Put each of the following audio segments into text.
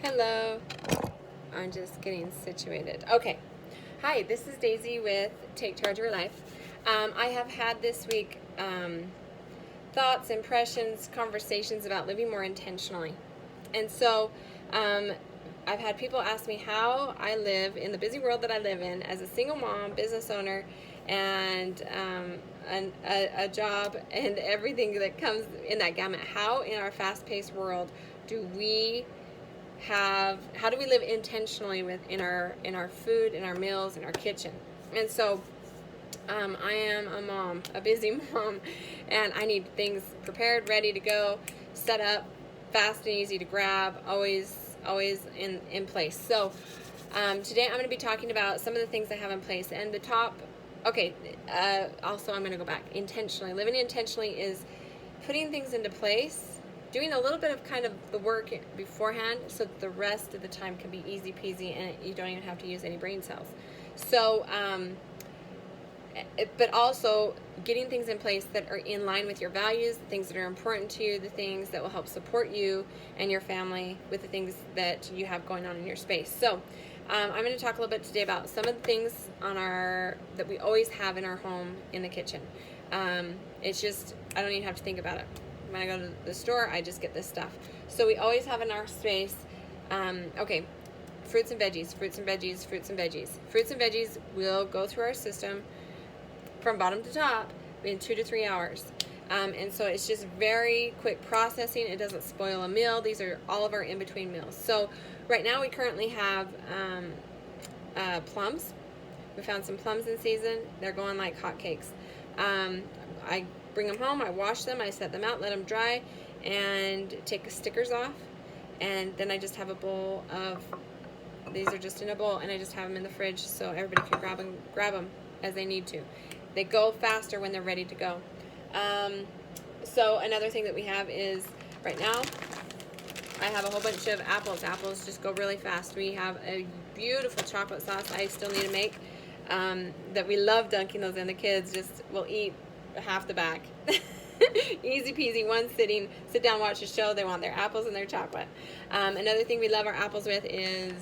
Hello. I'm just getting situated. Okay. Hi, this is Daisy with Take Charge of Your Life. I have had this week thoughts, impressions, conversations about living more intentionally. And so I've had people ask me how I live in the busy world that I live in as a single mom, business owner, and a job and everything that comes in that gamut. How in our fast-paced world how do we live intentionally in our food, in our meals, in our kitchen? And so I am a mom, a busy mom, and I need things prepared, ready to go, set up, fast and easy to grab, always in place. So today I'm going to be talking about some of the things I have in place. And the top, also I'm going to go back. Intentionally. Living intentionally is putting things into place, doing a little bit of kind of the work beforehand so that the rest of the time can be easy peasy and you don't even have to use any brain cells. So, but also getting things in place that are in line with your values, the things that are important to you, the things that will help support you and your family with the things that you have going on in your space. So I'm going to talk a little bit today about some of the things that we always have in our home in the kitchen. It's just, I don't even have to think about it. When I go to the store, I just get this stuff. So we always have in our space, fruits and veggies, fruits and veggies, fruits and veggies. Fruits and veggies will go through our system from bottom to top in 2 to 3 hours. And so it's just very quick processing. It doesn't spoil a meal. These are all of our in-between meals. So right now we currently have plums. We found some plums in season. They're going like hotcakes. I bring them home, I wash them, I set them out, let them dry, and take the stickers off. And then I just have a bowl of, these are just in a bowl, and I just have them in the fridge so everybody can grab them as they need to. They go faster when they're ready to go. So another thing that we have is, right now, I have a whole bunch of apples. Apples just go really fast. We have a beautiful chocolate sauce I still need to make that we love dunking those in. The kids just will eat half the bag. Easy peasy, one sitting, sit down, watch a show. They want their apples and their chocolate. Another thing we love our apples with is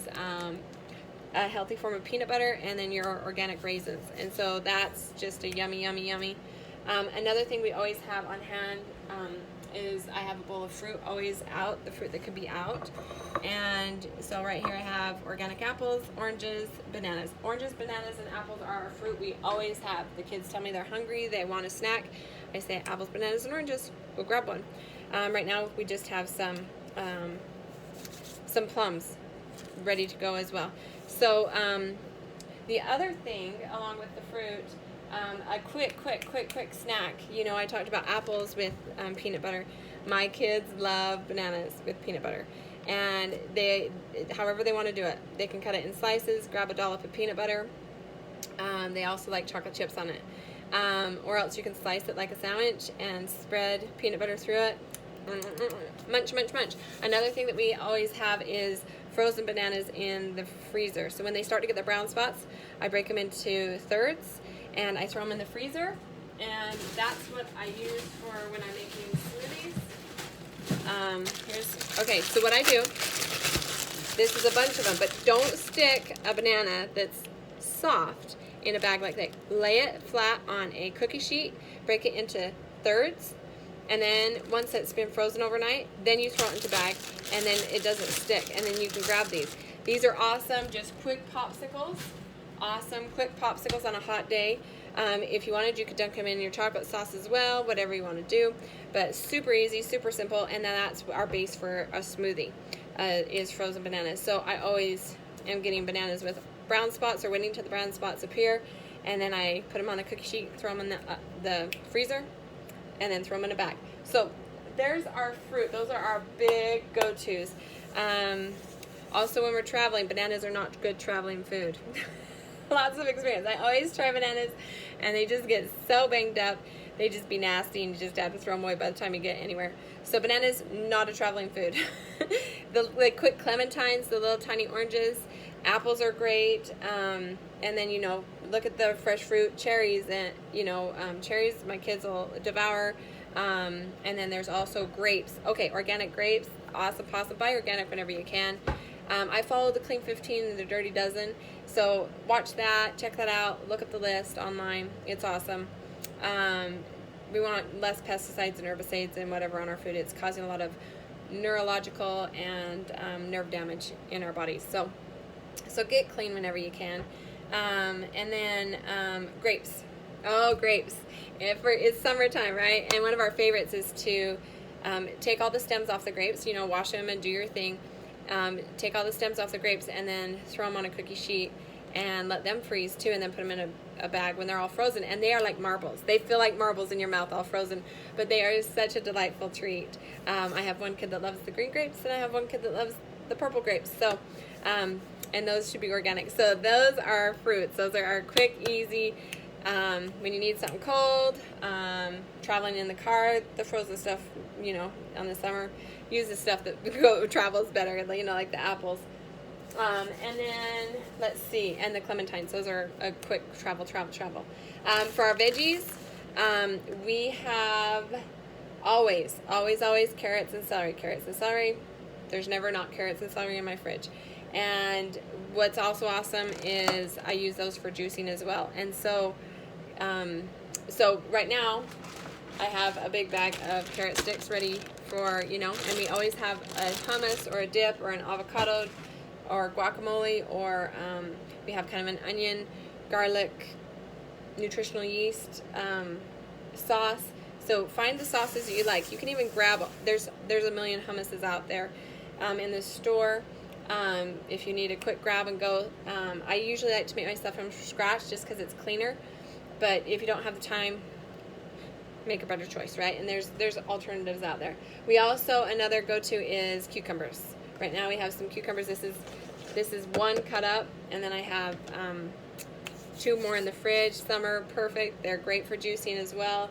a healthy form of peanut butter and then your organic raisins. And so that's just a yummy, yummy, yummy. Another thing we always have on hand is I have a bowl of fruit always out, the fruit that could be out. And so right here I have organic apples, oranges, bananas. Oranges, bananas, and apples are our fruit we always have. The kids tell me they're hungry, they want a snack. I say apples, bananas, and oranges. Go grab one. Right now we just have some plums ready to go as well. So the other thing along with the fruit, a quick snack. You know, I talked about apples with peanut butter. My kids love bananas with peanut butter. And however they want to do it. They can cut it in slices, grab a dollop of peanut butter. They also like chocolate chips on it. Or else you can slice it like a sandwich and spread peanut butter through it. Munch, munch, munch. Another thing that we always have is frozen bananas in the freezer. So when they start to get the brown spots, I break them into thirds and I throw them in the freezer, and that's what I use for when I'm making smoothies. Okay, so what I do, this is a bunch of them, but don't stick a banana that's soft in a bag like that. Lay it flat on a cookie sheet, break it into thirds, and then once it's been frozen overnight, then you throw it into a bag, and then it doesn't stick, and then you can grab these. These are awesome, just quick popsicles. Awesome quick popsicles on a hot day. If you wanted, you could dunk them in your chocolate sauce as well, whatever you want to do. But super easy, super simple, and then that's our base for a smoothie, is frozen bananas. So I always am getting bananas with brown spots or waiting till the brown spots appear, and then I put them on a cookie sheet, throw them in the freezer, and then throw them in a bag. So there's our fruit. Those are our big go-tos. Also, when we're traveling, bananas are not good traveling food. Lots of experience. I always try bananas, and they just get so banged up. They just be nasty, and you just have to throw them away by the time you get anywhere. So bananas, not a traveling food. The quick clementines, the little tiny oranges, apples are great. And then, you know, look at the fresh fruit, cherries, and, you know, cherries my kids will devour. And then there's also grapes. Okay, organic grapes, awesome. Buy organic whenever you can. I follow the Clean 15 and the Dirty Dozen, so watch that, check that out, look up the list online. It's awesome. We want less pesticides and herbicides and whatever on our food. It's causing a lot of neurological and nerve damage in our bodies. So get clean whenever you can. And then grapes. Oh, grapes. It's summertime, right? And one of our favorites is to take all the stems off the grapes, wash them and do your thing. Take all the stems off the grapes and then throw them on a cookie sheet and let them freeze too, and then put them in a bag when they're all frozen. And they are like marbles. They feel like marbles in your mouth, all frozen, but they are such a delightful treat. I have one kid that loves the green grapes, and I have one kid that loves the purple grapes. So, and those should be organic. So those are fruits. Those are our quick, easy, when you need something cold, traveling in the car, the frozen stuff, on the summer, use the stuff that travels better, like the apples. And then, let's see, and the clementines. Those are a quick travel. For our veggies, we have always carrots and celery. There's never not carrots and celery in my fridge. And what's also awesome is I use those for juicing as well. And so right now I have a big bag of carrot sticks ready for, and we always have a hummus or a dip or an avocado or guacamole, or we have kind of an onion, garlic, nutritional yeast sauce. So find the sauces that you like. You can even grab, there's a million hummuses out there in the store. If you need a quick grab and go, I usually like to make my stuff from scratch just because it's cleaner. But if you don't have the time, make a better choice, right? And there's alternatives out there. We also, another go-to is cucumbers. Right now we have some cucumbers. This is one cut up, and then I have 2 more in the fridge. Some are perfect. They're great for juicing as well.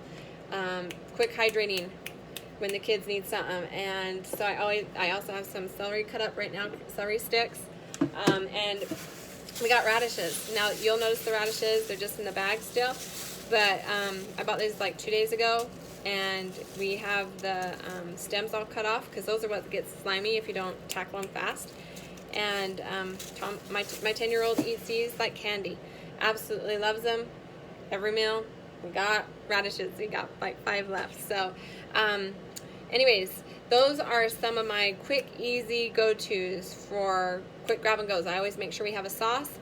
Quick hydrating when the kids need something. And so I also have some celery cut up right now, celery sticks. And we got radishes. Now you'll notice the radishes, they're just in the bag still. But I bought these like 2 days ago, and we have the stems all cut off because those are what gets slimy if you don't tackle them fast. And Tom, my 10-year-old eats these like candy. Absolutely loves them. Every meal, we got radishes. We got like 5 left. So anyways, those are some of my quick, easy go-tos for quick grab and goes. I always make sure we have a sauce.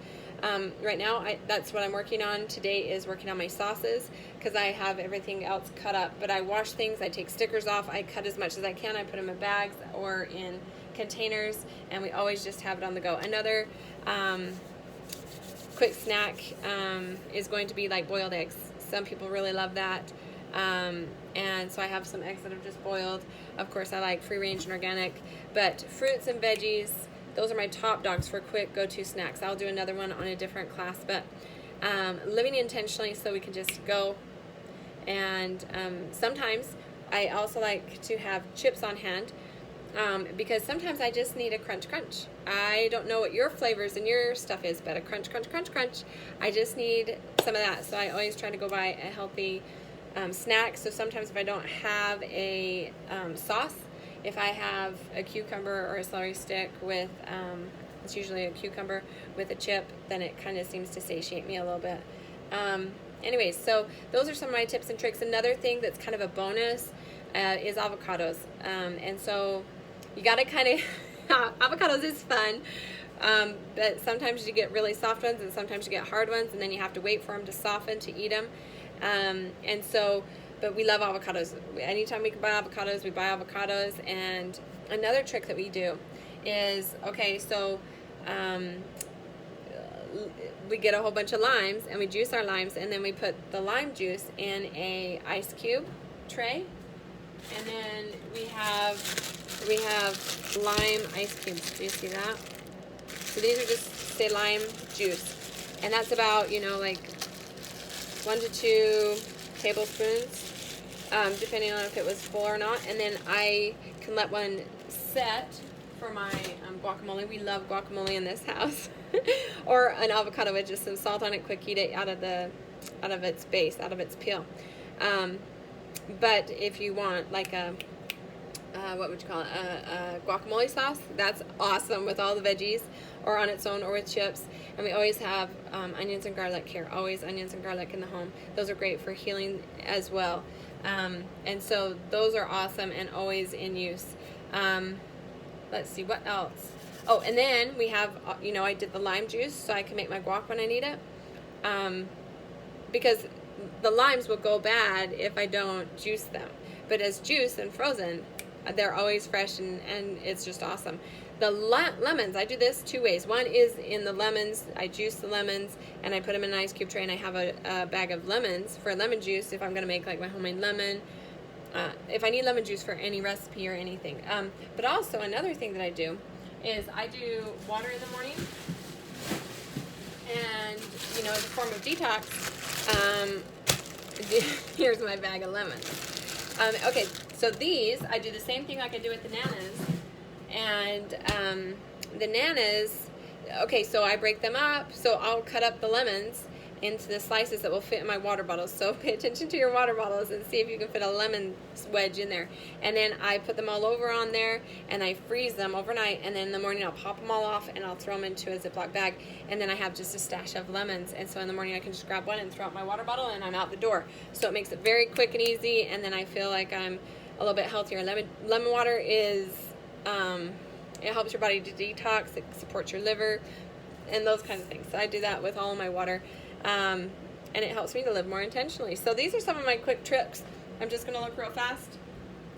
Right now, that's what I'm working on today, is working on my sauces, because I have everything else cut up. But I wash things, I take stickers off, I cut as much as I can, I put them in bags or in containers, and we always just have it on the go. Another quick snack is going to be like boiled eggs. Some people really love that. And so I have some eggs that have just boiled. Of course, I like free range and organic, but fruits and veggies, those are my top dogs for quick go-to snacks. I'll do another one on a different class, but living intentionally so we can just go. And sometimes I also like to have chips on hand, because sometimes I just need a crunch. I don't know what your flavors and your stuff is, but a crunch. I just need some of that. So I always try to go buy a healthy snack. So sometimes if I don't have a sauce, if I have a cucumber or a celery stick with, it's usually a cucumber with a chip, then it kind of seems to satiate me a little bit. Anyways, so those are some of my tips and tricks. Another thing that's kind of a bonus is avocados. And so you got to kind of, avocados is fun, but sometimes you get really soft ones and sometimes you get hard ones, and then you have to wait for them to soften to eat them. And so, but we love avocados. Anytime we can buy avocados, we buy avocados. And another trick that we do is, okay, so we get a whole bunch of limes and we juice our limes, and then we put the lime juice in a ice cube tray, and then we have lime ice cubes. Do you see that? So these are just, say, lime juice, and that's about, like 1 to 2 tablespoons, depending on if it was full or not. And then I can let one set for my guacamole. We love guacamole in this house. Or an avocado with just some salt on it, quick eat it out of its base, out of its peel. But if you want like a what would you call it, guacamole sauce. That's awesome with all the veggies, or on its own, or with chips. And we always have onions and garlic here, always onions and garlic in the home. Those are great for healing as well. And so those are awesome and always in use. Let's see, what else? Oh, and then we have, I did the lime juice so I can make my guac when I need it. Because the limes will go bad if I don't juice them. But as juice and frozen, they're always fresh, and it's just awesome. The lemons, I do this two ways. One is in the lemons, I juice the lemons and I put them in an ice cube tray, and I have a bag of lemons for lemon juice if I'm going to make like my homemade lemon. If I need lemon juice for any recipe or anything. But also another thing that I do is I do water in the morning, and as a form of detox, here's my bag of lemons. Okay, so these, I do the same thing like I do with the nanas. And the nanas, okay, so I break them up, so I'll cut up the lemons into the slices that will fit in my water bottles. So pay attention to your water bottles and see if you can fit a lemon wedge in there. And then I put them all over on there, and I freeze them overnight, and then in the morning I'll pop them all off and I'll throw them into a Ziploc bag, and then I have just a stash of lemons. And so in the morning I can just grab one and throw out my water bottle, and I'm out the door. So it makes it very quick and easy, and then I feel like I'm a little bit healthier. Lemon water is it helps your body to detox, it supports your liver, and those kinds of things. So I do that with all of my water, and it helps me to live more intentionally. So these are some of my quick tricks. I'm just going to look real fast.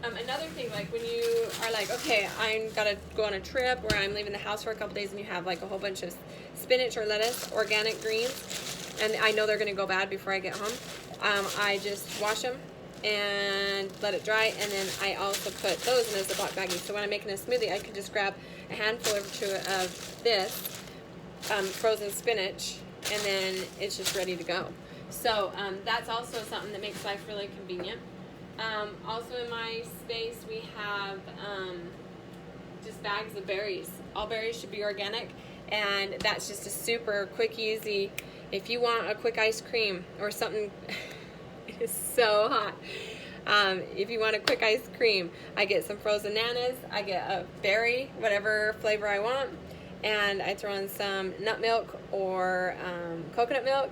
Another thing, like when you are like, okay, I'm got to go on a trip, or I'm leaving the house for a couple days, and you have like a whole bunch of spinach or lettuce, organic greens, and I know they're going to go bad before I get home, I just wash them and let it dry, and then I also put those in a Ziploc baggie. So when I'm making a smoothie, I can just grab a handful or two of this frozen spinach, and then it's just ready to go. So that's also something that makes life really convenient. Also in my space we have just bags of berries. All berries should be organic, and that's just a super quick, easy, if you want a quick ice cream or something. It is so hot. If you want a quick ice cream, I get some frozen nanas, I get a berry, whatever flavor I want, and I throw in some nut milk or coconut milk,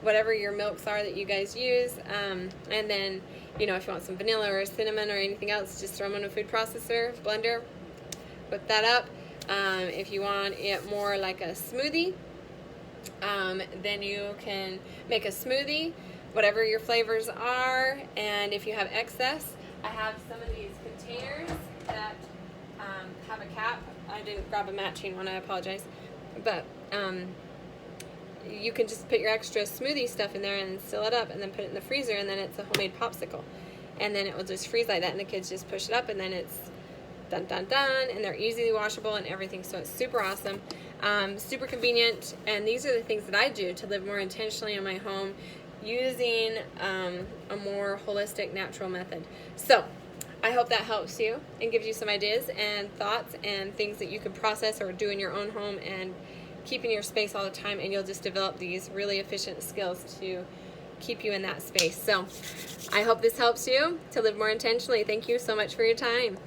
whatever your milks are that you guys use, and then if you want some vanilla or cinnamon or anything else, just throw them in a food processor, blender, whip that up. If you want it more like a smoothie, then you can make a smoothie, whatever your flavors are. And if you have excess, I have some of these containers that have a cap. I didn't grab a matching one, I apologize, but you can just put your extra smoothie stuff in there and seal it up, and then put it in the freezer, and then it's a homemade popsicle, and then it will just freeze like that, and the kids just push it up, and then it's done, and they're easily washable and everything. So it's super awesome, super convenient, and these are the things that I do to live more intentionally in my home, using a more holistic, natural method. So I hope that helps you and gives you some ideas and thoughts and things that you can process or do in your own home and keep in your space all the time, and you'll just develop these really efficient skills to keep you in that space. So I hope this helps you to live more intentionally. Thank you so much for your time.